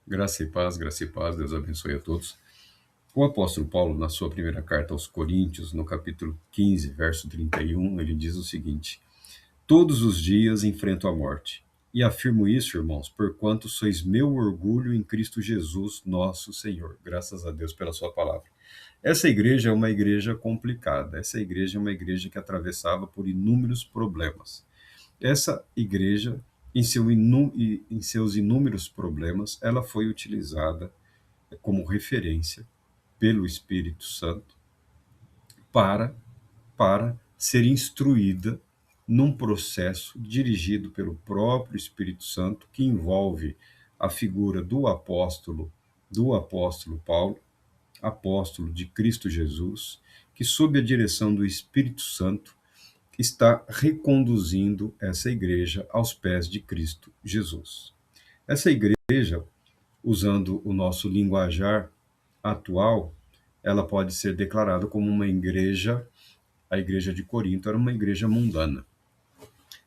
Graça e paz, Deus abençoe a todos. O apóstolo Paulo, na sua primeira carta aos Coríntios, no capítulo 15, verso 31, ele diz o seguinte: Todos os dias enfrento a morte. E afirmo isso, irmãos, porquanto sois meu orgulho em Cristo Jesus, nosso Senhor. Graças a Deus pela sua palavra. Essa igreja é uma igreja complicada. Essa igreja é uma igreja que atravessava por inúmeros problemas. Essa igreja, em seus inúmeros problemas, ela foi utilizada como referência pelo Espírito Santo para, para ser instruída num processo dirigido pelo próprio Espírito Santo, que envolve a figura do apóstolo Paulo, apóstolo de Cristo Jesus, que, sob a direção do Espírito Santo, está reconduzindo essa igreja aos pés de Cristo Jesus. Essa igreja, usando o nosso linguajar atual, ela pode ser declarada como uma igreja, a igreja de Corinto era uma igreja mundana.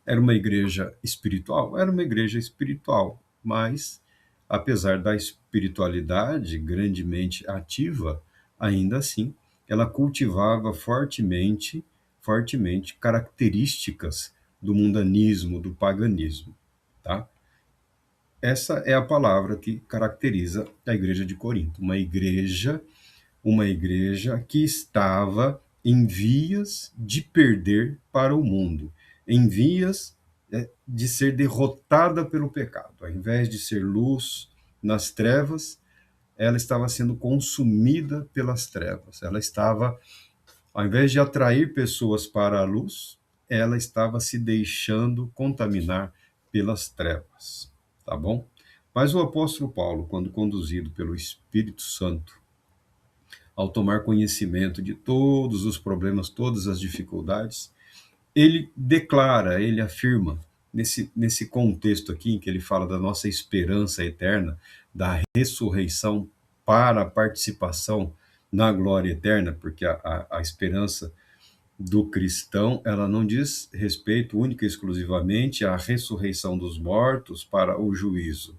Era uma igreja espiritual? Era uma igreja espiritual, mas, apesar da espiritualidade grandemente ativa, ainda assim, ela cultivava fortemente características do mundanismo, do paganismo, tá? Essa é a palavra que caracteriza a igreja de Corinto, uma igreja que estava em vias de perder para o mundo, em vias de ser derrotada pelo pecado. Ao invés de ser luz nas trevas, ela estava sendo consumida pelas trevas. Ela estava, ao invés de atrair pessoas para a luz, ela estava se deixando contaminar pelas trevas, tá bom? Mas o apóstolo Paulo, quando conduzido pelo Espírito Santo, ao tomar conhecimento de todos os problemas, todas as dificuldades, ele declara, ele afirma, nesse contexto aqui, em que ele fala da nossa esperança eterna, da ressurreição para a participação na glória eterna, porque a esperança do cristão, ela não diz respeito única e exclusivamente à ressurreição dos mortos para o juízo,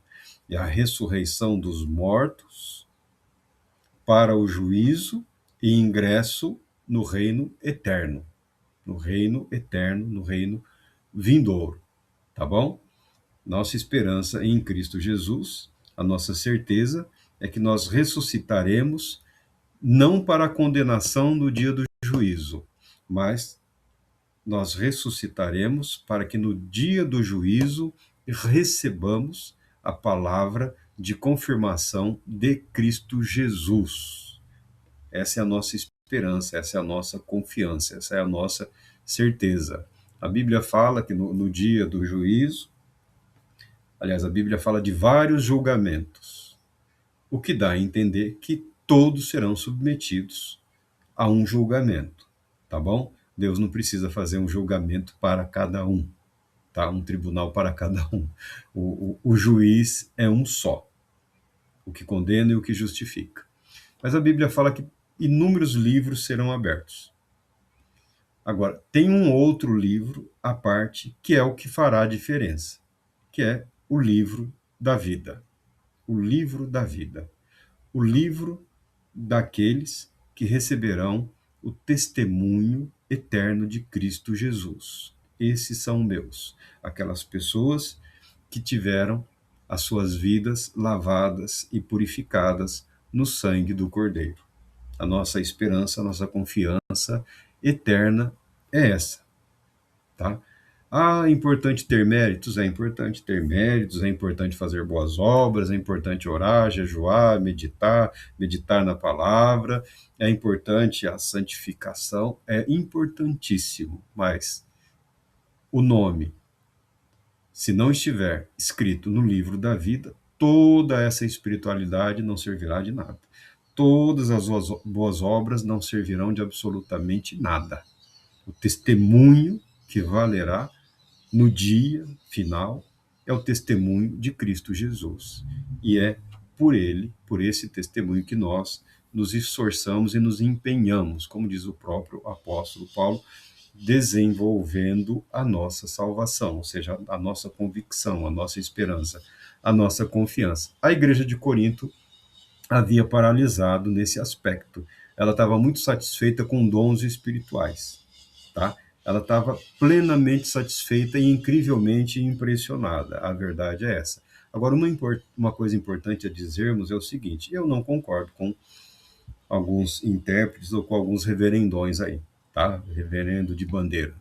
e a ressurreição dos mortos para o juízo e ingresso no reino eterno, no reino vindouro, tá bom? Nossa esperança em Cristo Jesus, a nossa certeza é que nós ressuscitaremos não para a condenação do dia do juízo, mas nós ressuscitaremos para que no dia do juízo recebamos a palavra de confirmação de Cristo Jesus. Essa é a nossa esperança, essa é a nossa confiança, essa é a nossa certeza. A Bíblia fala que no dia do juízo, aliás, a Bíblia fala de vários julgamentos, o que dá a entender que todos serão submetidos a um julgamento, tá bom? Deus não precisa fazer um julgamento para cada um, tá? Um tribunal para cada um. O juiz é um só, o que condena e o que justifica. Mas a Bíblia fala que inúmeros livros serão abertos. Agora, tem um outro livro à parte que é o que fará a diferença, que é o livro da vida. O livro da vida. O livro daqueles que receberão o testemunho eterno de Cristo Jesus. Esses são meus. Aquelas pessoas que tiveram as suas vidas lavadas e purificadas no sangue do Cordeiro. A nossa esperança, a nossa confiança eterna é essa, tá? Ah, é importante ter méritos? É importante ter méritos, é importante fazer boas obras, é importante orar, jejuar, meditar na palavra, é importante a santificação, é importantíssimo, mas o nome, se não estiver escrito no livro da vida, toda essa espiritualidade não servirá de nada. Todas as boas obras não servirão de absolutamente nada. O testemunho que valerá no dia final é o testemunho de Cristo Jesus. E é por ele, por esse testemunho, que nós nos esforçamos e nos empenhamos, como diz o próprio apóstolo Paulo, desenvolvendo a nossa salvação, ou seja, a nossa convicção, a nossa esperança. a nossa confiança. A igreja de Corinto havia paralisado nesse aspecto. Ela estava muito satisfeita com dons espirituais, tá? Ela estava plenamente satisfeita e incrivelmente impressionada. A verdade é essa. Agora, uma coisa importante a dizermos é o seguinte: eu não concordo com alguns intérpretes ou com alguns reverendões aí, tá? Reverendo de bandeira,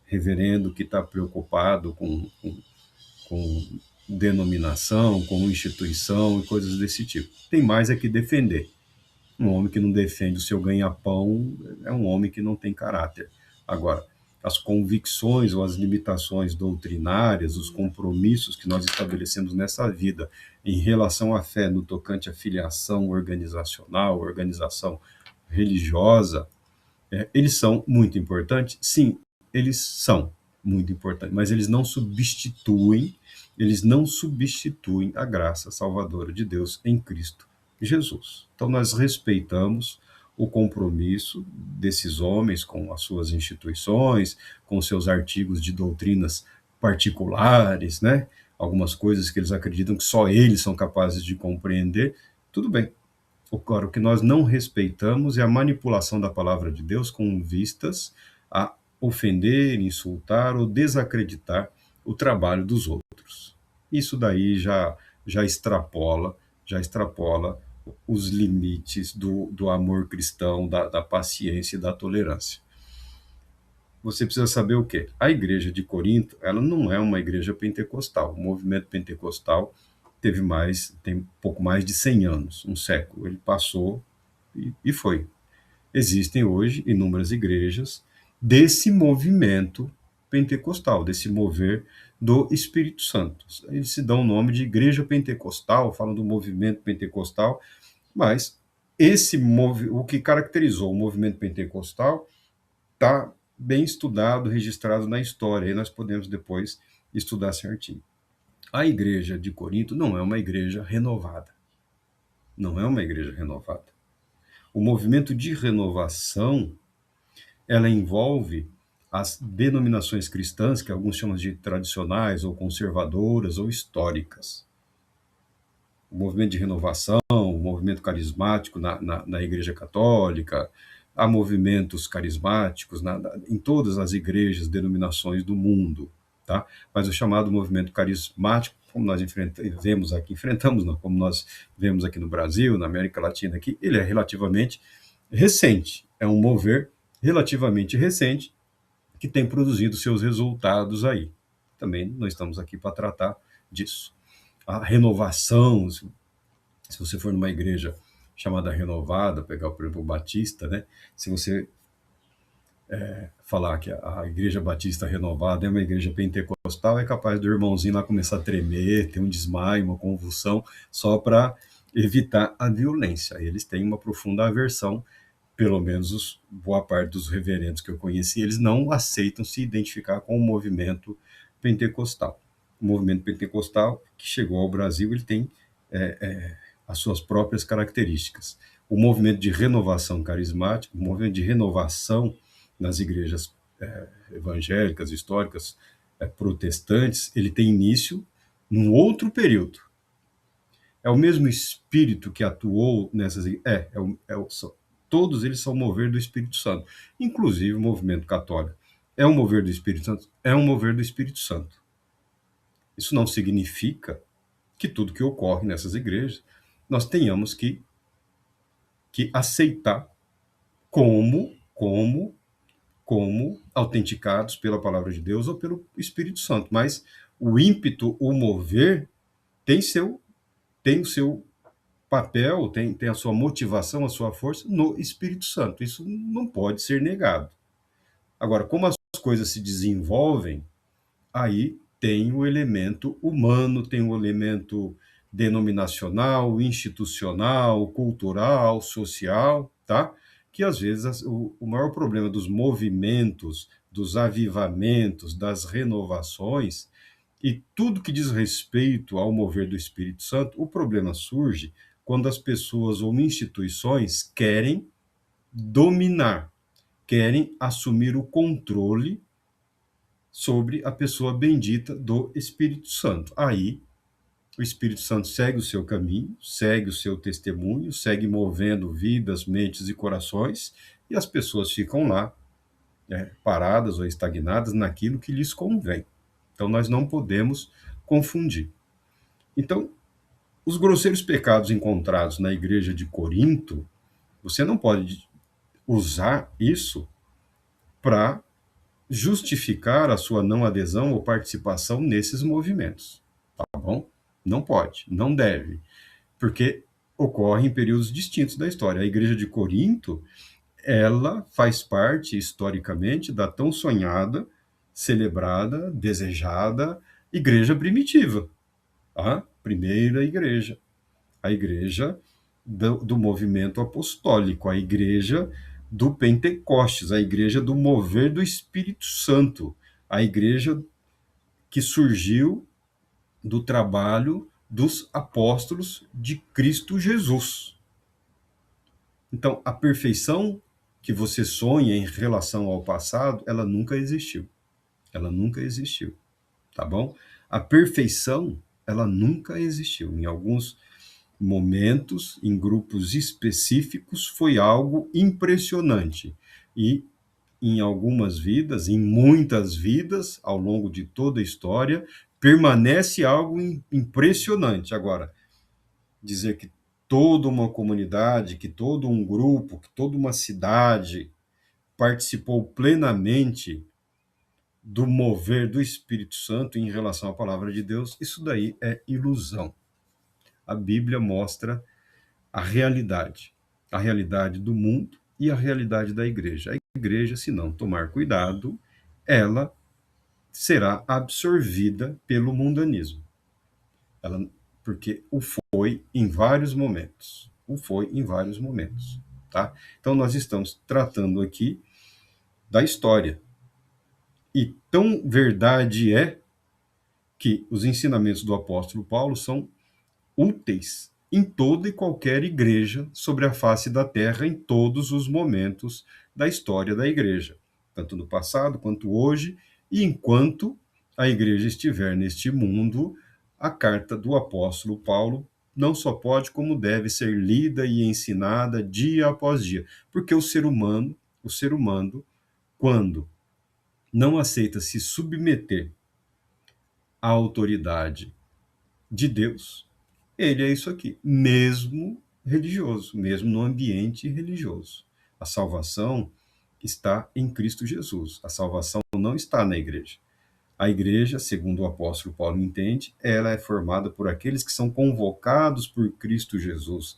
reverendo que está preocupado com denominação, com instituição e coisas desse tipo. Tem mais é que defender. Um homem que não defende o seu ganha-pão é um homem que não tem caráter. Agora, as convicções ou as limitações doutrinárias, os compromissos que nós estabelecemos nessa vida em relação à fé no tocante à filiação organizacional, organização religiosa, eles são muito importantes? Sim, eles são muito importantes, mas eles não substituem a graça salvadora de Deus em Cristo Jesus. Então nós respeitamos o compromisso desses homens com as suas instituições, com seus artigos de doutrinas particulares, né? Algumas coisas que eles acreditam que só eles são capazes de compreender. Tudo bem. Agora, o que nós não respeitamos é a manipulação da palavra de Deus com vistas a ofender, insultar ou desacreditar o trabalho dos outros. Isso daí já extrapola os limites do amor cristão, da paciência e da tolerância. Você precisa saber o quê? A igreja de Corinto, ela não é uma igreja pentecostal. O movimento pentecostal tem um pouco mais de 100 anos, um século. Ele passou e foi. Existem hoje inúmeras igrejas desse movimento pentecostal, desse mover do Espírito Santo. Eles se dão o nome de igreja pentecostal, falam do movimento pentecostal, mas o que caracterizou o movimento pentecostal está bem estudado, registrado na história, e nós podemos depois estudar certinho. A igreja de Corinto não é uma igreja renovada. Não é uma igreja renovada. O movimento de renovação, ela envolve as denominações cristãs, que alguns chamam de tradicionais, ou conservadoras, ou históricas. O movimento de renovação, o movimento carismático na Igreja Católica, há movimentos carismáticos em todas as igrejas, denominações do mundo, tá? Mas o chamado movimento carismático, como nós enfrentamos, não, como nós vemos aqui no Brasil, na América Latina aqui, ele é relativamente recente, é um mover relativamente recente que tem produzido seus resultados aí. Também nós estamos aqui para tratar disso. A renovação, se você for numa igreja chamada renovada, pegar, por exemplo, o Batista, né? Se você falar que a igreja batista renovada é uma igreja pentecostal, é capaz do irmãozinho lá começar a tremer, ter um desmaio, uma convulsão, só para evitar a violência. Eles têm uma profunda aversão, pelo menos boa parte dos reverendos que eu conheci, eles não aceitam se identificar com o movimento pentecostal. O movimento pentecostal que chegou ao Brasil, ele tem as suas próprias características. O movimento de renovação carismática, o movimento de renovação nas igrejas evangélicas, históricas, protestantes, ele tem início num outro período. É o mesmo Espírito que atuou nessas... todos eles são mover do Espírito Santo. Inclusive o movimento católico é um mover do Espírito Santo? É um mover do Espírito Santo. Isso não significa que tudo que ocorre nessas igrejas nós tenhamos que aceitar como autenticados pela palavra de Deus ou pelo Espírito Santo. Mas o ímpeto, o mover, tem o seu papel, tem a sua motivação, a sua força no Espírito Santo. Isso não pode ser negado. Agora, como as coisas se desenvolvem, aí tem o elemento humano, tem o elemento denominacional, institucional, cultural, social, tá? Que às vezes o maior problema dos movimentos, dos avivamentos, das renovações e tudo que diz respeito ao mover do Espírito Santo, o problema surge quando as pessoas ou instituições querem dominar, querem assumir o controle sobre a pessoa bendita do Espírito Santo. Aí o Espírito Santo segue o seu caminho, segue o seu testemunho, segue movendo vidas, mentes e corações, e as pessoas ficam lá, né, paradas ou estagnadas naquilo que lhes convém. Então, nós não podemos confundir. Então, os grosseiros pecados encontrados na igreja de Corinto, você não pode usar isso para justificar a sua não adesão ou participação nesses movimentos, tá bom? Não pode, não deve, porque ocorre em períodos distintos da história. A igreja de Corinto, ela faz parte, historicamente, da tão sonhada, celebrada, desejada igreja primitiva, a primeira igreja, a igreja do movimento apostólico, a igreja do Pentecostes, a igreja do mover do Espírito Santo, a igreja que surgiu do trabalho dos apóstolos de Cristo Jesus. Então, a perfeição que você sonha em relação ao passado, ela nunca existiu. Ela nunca existiu, tá bom? A perfeição, ela nunca existiu. Em alguns momentos, em grupos específicos, foi algo impressionante. E em algumas vidas, em muitas vidas, ao longo de toda a história, permanece algo impressionante. Agora, dizer que toda uma comunidade, que todo um grupo, que toda uma cidade participou plenamente do mover do Espírito Santo em relação à palavra de Deus, isso daí é ilusão. A Bíblia mostra a realidade do mundo e a realidade da igreja. A igreja, se não tomar cuidado, ela será absorvida pelo mundanismo. Ela, porque o foi em vários momentos. O foi em vários momentos. Tá? Então, nós estamos tratando aqui da história. E tão verdade é que os ensinamentos do apóstolo Paulo são úteis em toda e qualquer igreja sobre a face da terra, em todos os momentos da história da igreja, tanto no passado quanto hoje, e enquanto a igreja estiver neste mundo, a carta do apóstolo Paulo não só pode, como deve ser lida e ensinada dia após dia, porque o ser humano, quando não aceita se submeter à autoridade de Deus, ele é isso aqui, mesmo religioso, mesmo no ambiente religioso. A salvação está em Cristo Jesus. A salvação não está na igreja. A igreja, segundo o apóstolo Paulo entende, ela é formada por aqueles que são convocados por Cristo Jesus.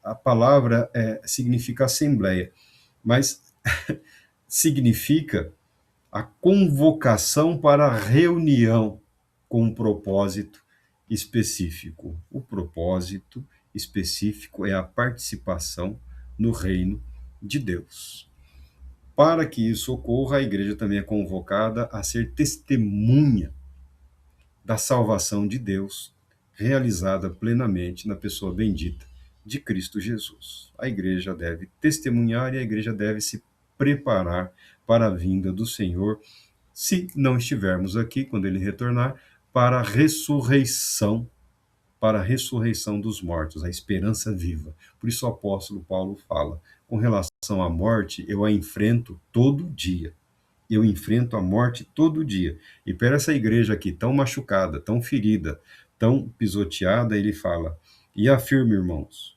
A palavra significa assembleia, mas significa a convocação para a reunião com um propósito específico. O propósito específico é a participação no reino de Deus. Para que isso ocorra, a igreja também é convocada a ser testemunha da salvação de Deus, realizada plenamente na pessoa bendita de Cristo Jesus. A igreja deve testemunhar e a igreja deve se preparar para a vinda do Senhor, se não estivermos aqui quando ele retornar, para a ressurreição dos mortos, a esperança viva. Por isso o apóstolo Paulo fala, com relação à morte, eu a enfrento todo dia. Eu enfrento a morte todo dia. E para essa igreja aqui, tão machucada, tão ferida, tão pisoteada, ele fala, e afirma, irmãos,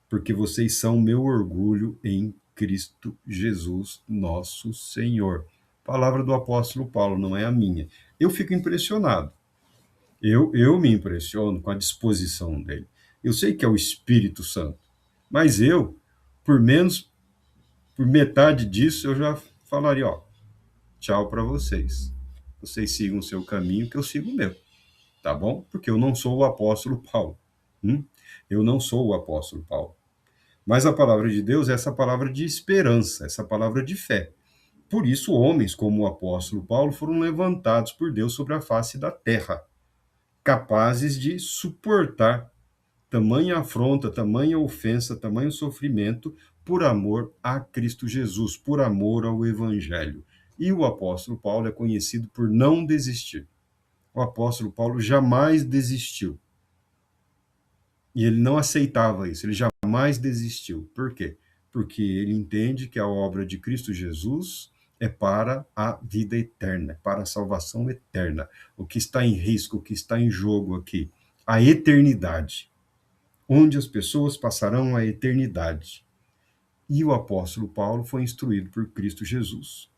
porque vocês são meu orgulho em Cristo Jesus, nosso Senhor. Palavra do apóstolo Paulo, não é a minha. Eu fico impressionado. Eu me impressiono com a disposição dele. Eu sei que é o Espírito Santo, mas eu, por menos, por metade disso, eu já falaria, ó, tchau para vocês. Vocês sigam o seu caminho, que eu sigo o meu, tá bom? Porque eu não sou o apóstolo Paulo. Eu não sou o apóstolo Paulo. Mas a palavra de Deus é essa palavra de esperança, essa palavra de fé. Por isso, homens como o apóstolo Paulo foram levantados por Deus sobre a face da terra, capazes de suportar tamanha afronta, tamanha ofensa, tamanho sofrimento por amor a Cristo Jesus, por amor ao Evangelho. E o apóstolo Paulo é conhecido por não desistir. O apóstolo Paulo jamais desistiu. E ele não aceitava isso, ele jamais desistiu. Por quê? Porque ele entende que a obra de Cristo Jesus é para a vida eterna, para a salvação eterna. O que está em risco, o que está em jogo aqui? A eternidade, onde as pessoas passarão a eternidade. E o apóstolo Paulo foi instruído por Cristo Jesus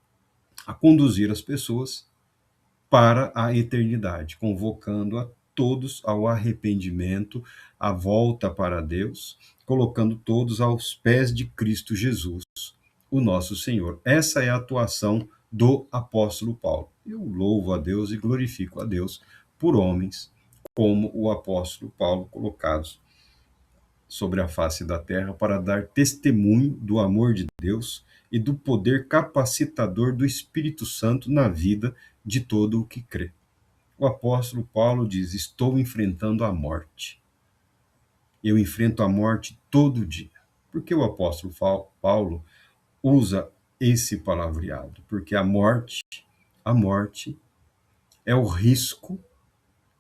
a conduzir as pessoas para a eternidade, convocando a todos ao arrependimento, à volta para Deus, colocando todos aos pés de Cristo Jesus, o nosso Senhor. Essa é a atuação do apóstolo Paulo. Eu louvo a Deus e glorifico a Deus por homens como o apóstolo Paulo, colocados sobre a face da terra para dar testemunho do amor de Deus e do poder capacitador do Espírito Santo na vida de todo o que crê. O apóstolo Paulo diz: estou enfrentando a morte. Eu enfrento a morte todo dia. Por que o apóstolo Paulo usa esse palavreado? Porque a morte é o risco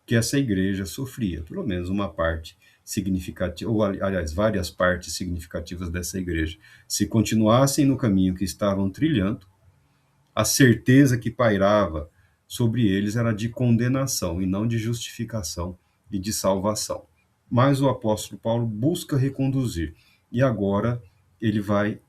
que essa igreja sofria, pelo menos uma parte significativa, ou aliás, várias partes significativas dessa igreja. Se continuassem no caminho que estavam trilhando, a certeza que pairava sobre eles era de condenação e não de justificação e de salvação. Mas o apóstolo Paulo busca reconduzir, e agora ele vai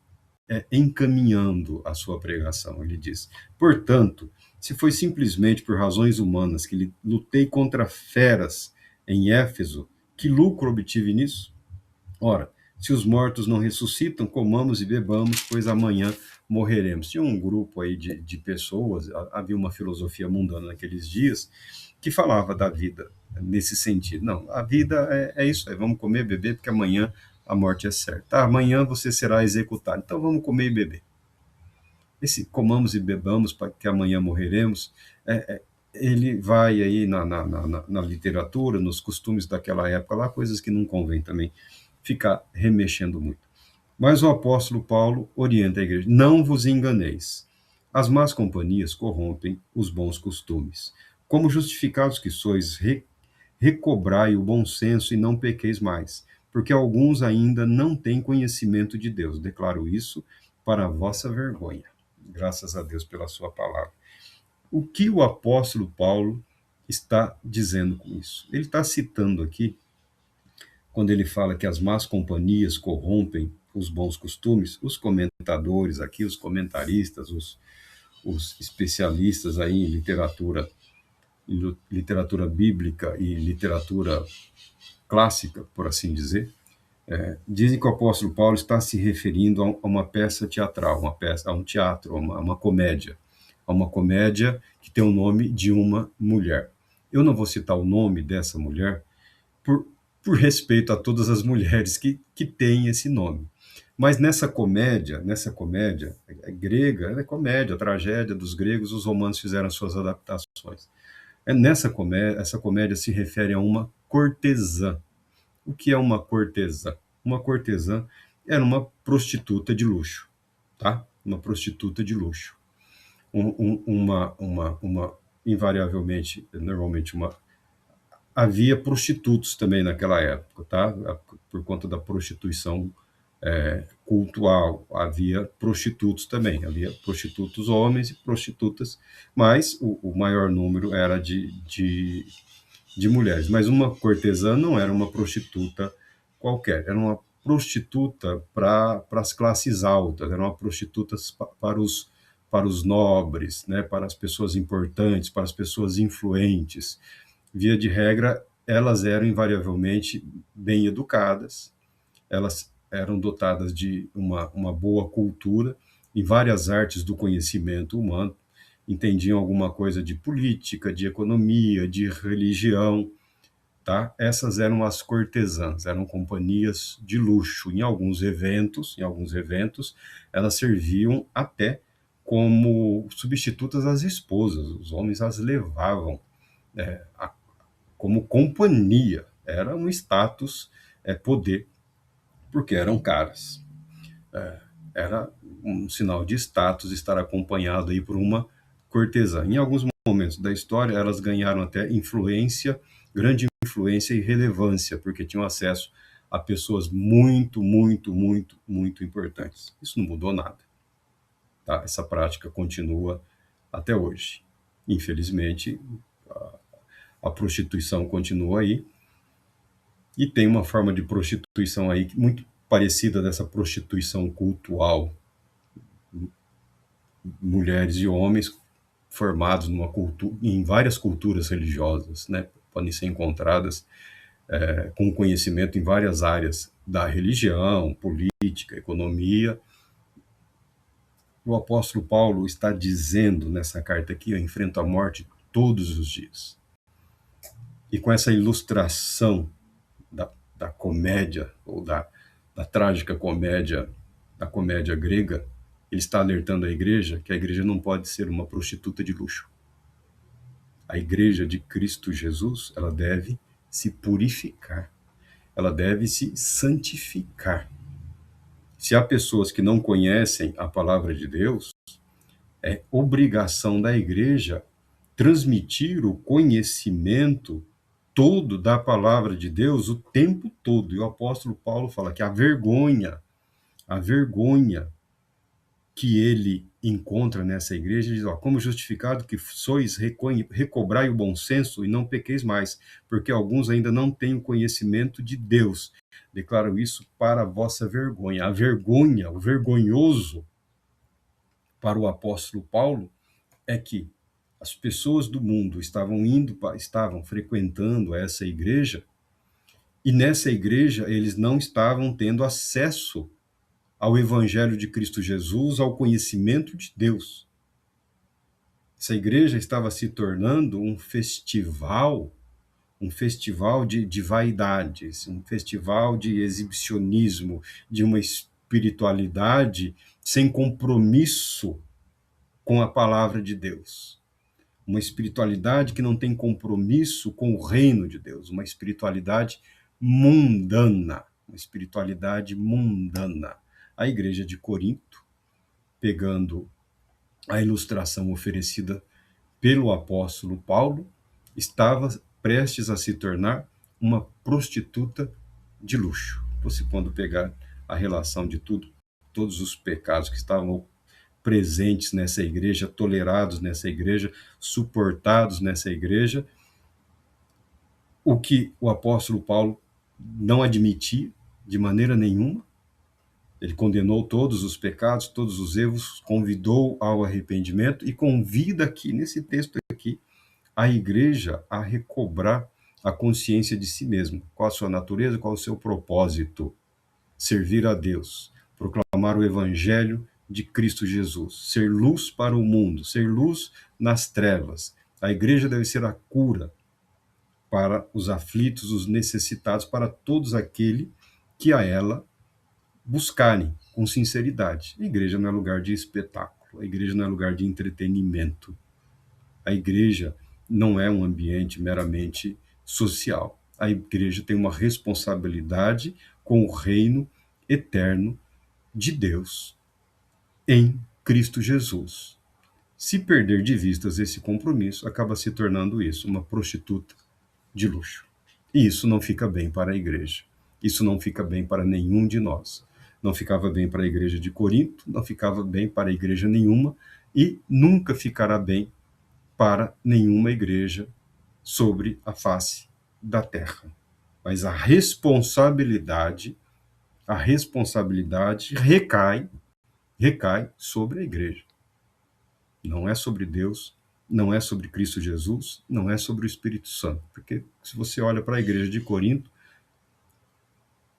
encaminhando a sua pregação. Ele diz: portanto, se foi simplesmente por razões humanas que lutei contra feras em Éfeso, que lucro obtive nisso? Ora, se os mortos não ressuscitam, comamos e bebamos, pois amanhã morreremos. Tinha um grupo aí de pessoas, havia uma filosofia mundana naqueles dias, que falava da vida nesse sentido. Não, a vida é isso aí, vamos comer, beber, porque amanhã a morte é certa. Ah, amanhã você será executado, então vamos comer e beber. Esse comamos e bebamos, para que amanhã morreremos, ele vai aí na literatura, nos costumes daquela época, lá coisas que não convém também ficar remexendo muito. Mas o apóstolo Paulo orienta a igreja: não vos enganeis. As más companhias corrompem os bons costumes. Como justificados que sois, recobrai o bom senso e não pequeis mais, porque alguns ainda não têm conhecimento de Deus. Declaro isso para a vossa vergonha. Graças a Deus pela sua palavra. O que o apóstolo Paulo está dizendo com isso? Ele está citando aqui, quando ele fala que as más companhias corrompem os bons costumes, os comentadores aqui, os comentaristas, os especialistas aí em literatura bíblica e literatura clássica, por assim dizer, dizem que o apóstolo Paulo está se referindo a uma peça teatral, a um teatro, a uma comédia, que tem o nome de uma mulher. Eu não vou citar o nome dessa mulher por, por respeito a todas as mulheres que têm esse nome. Mas nessa comédia grega, ela é comédia, tragédia dos gregos, os romanos fizeram suas adaptações. Essa comédia se refere a uma cortesã. O que é uma cortesã? Uma cortesã era uma prostituta de luxo, tá? Uma prostituta de luxo. Invariavelmente, normalmente, havia prostitutos também naquela época, tá? Por conta da prostituição cultural, havia prostitutos também, havia prostitutos homens e prostitutas, mas o maior número era de mulheres. Mas uma cortesã não era uma prostituta qualquer, era uma prostituta para as classes altas, eram uma prostitutas para os nobres, né, para as pessoas importantes, para as pessoas influentes. Via de regra, elas eram invariavelmente bem educadas, elas eram dotadas de uma boa cultura em várias artes do conhecimento humano, entendiam alguma coisa de política, de economia, de religião, tá? Essas eram as cortesãs, eram companhias de luxo. Em alguns eventos, elas serviam até como substitutas às esposas. Os homens as levavam como companhia. Era um status, poder, porque eram caras. Era um sinal de status estar acompanhado aí por uma cortesã. Em alguns momentos da história, elas ganharam até influência grande influência e relevância, porque tinham acesso a pessoas muito, muito, muito, muito importantes. Isso não mudou nada. Tá? Essa prática continua até hoje. Infelizmente, a prostituição continua aí, e tem uma forma de prostituição aí muito parecida dessa prostituição cultural, mulheres e homens formados em várias culturas religiosas, né? Podem ser encontradas com conhecimento em várias áreas da religião, política, economia. O apóstolo Paulo está dizendo nessa carta aqui: eu enfrento a morte todos os dias. E com essa ilustração da comédia, ou da trágica comédia, da comédia grega, ele está alertando a igreja que a igreja não pode ser uma prostituta de luxo. A igreja de Cristo Jesus, ela deve se purificar, ela deve se santificar. Se há pessoas que não conhecem a palavra de Deus, é obrigação da igreja transmitir o conhecimento todo da palavra de Deus o tempo todo. E o apóstolo Paulo fala que a vergonha que ele encontra nessa igreja, ele diz: ó, como justificado que sois, recobrai o bom senso e não pequeis mais, porque alguns ainda não têm o conhecimento de Deus. Declaro isso para a vossa vergonha. A vergonha, o vergonhoso para o apóstolo Paulo é que as pessoas do mundo estavam frequentando essa igreja, e nessa igreja eles não estavam tendo acesso ao evangelho de Cristo Jesus, ao conhecimento de Deus. Essa igreja estava se tornando um festival de vaidades, um festival de exibicionismo, de uma espiritualidade sem compromisso com a palavra de Deus. Uma espiritualidade que não tem compromisso com o reino de Deus, uma espiritualidade mundana, uma espiritualidade mundana. A igreja de Corinto, pegando a ilustração oferecida pelo apóstolo Paulo, estava prestes a se tornar uma prostituta de luxo. Você, quando pegar a relação de todos os pecados que estavam presentes nessa igreja, tolerados nessa igreja, suportados nessa igreja, o que o apóstolo Paulo não admitia de maneira nenhuma. Ele condenou todos os pecados, todos os erros, convidou ao arrependimento e convida aqui, nesse texto aqui, a igreja a recobrar a consciência de si mesma. Qual a sua natureza, qual o seu propósito? Servir a Deus, proclamar o evangelho de Cristo Jesus, ser luz para o mundo, ser luz nas trevas. A igreja deve ser a cura para os aflitos, os necessitados, para todos aqueles que a ela buscarem com sinceridade. A igreja não é lugar de espetáculo, a igreja não é lugar de entretenimento. A igreja não é um ambiente meramente social. A igreja tem uma responsabilidade com o reino eterno de Deus em Cristo Jesus. Se perder de vistas esse compromisso, acaba se tornando isso, uma prostituta de luxo. E isso não fica bem para a igreja. Isso não fica bem para nenhum de nós. Não ficava bem para a igreja de Corinto, não ficava bem para a igreja nenhuma, e nunca ficará bem para nenhuma igreja sobre a face da terra. Mas a responsabilidade recai sobre a igreja. Não é sobre Deus, não é sobre Cristo Jesus, não é sobre o Espírito Santo. Porque se você olha para a igreja de Corinto,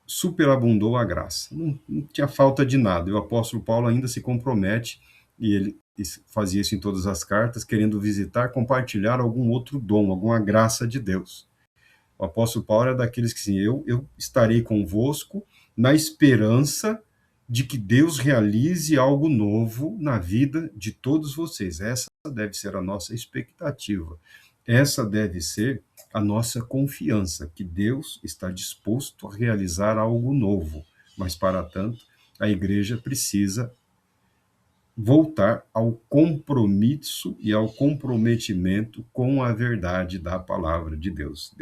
superabundou a graça. Não tinha falta de nada. E o apóstolo Paulo ainda se compromete, e ele fazia isso em todas as cartas, querendo visitar, compartilhar algum outro dom, alguma graça de Deus. O apóstolo Paulo é daqueles que, assim, eu estarei convosco na esperança de que Deus realize algo novo na vida de todos vocês. Essa deve ser a nossa expectativa. Essa deve ser a nossa confiança, que Deus está disposto a realizar algo novo. Mas, para tanto, a igreja precisa voltar ao compromisso e ao comprometimento com a verdade da palavra de Deus.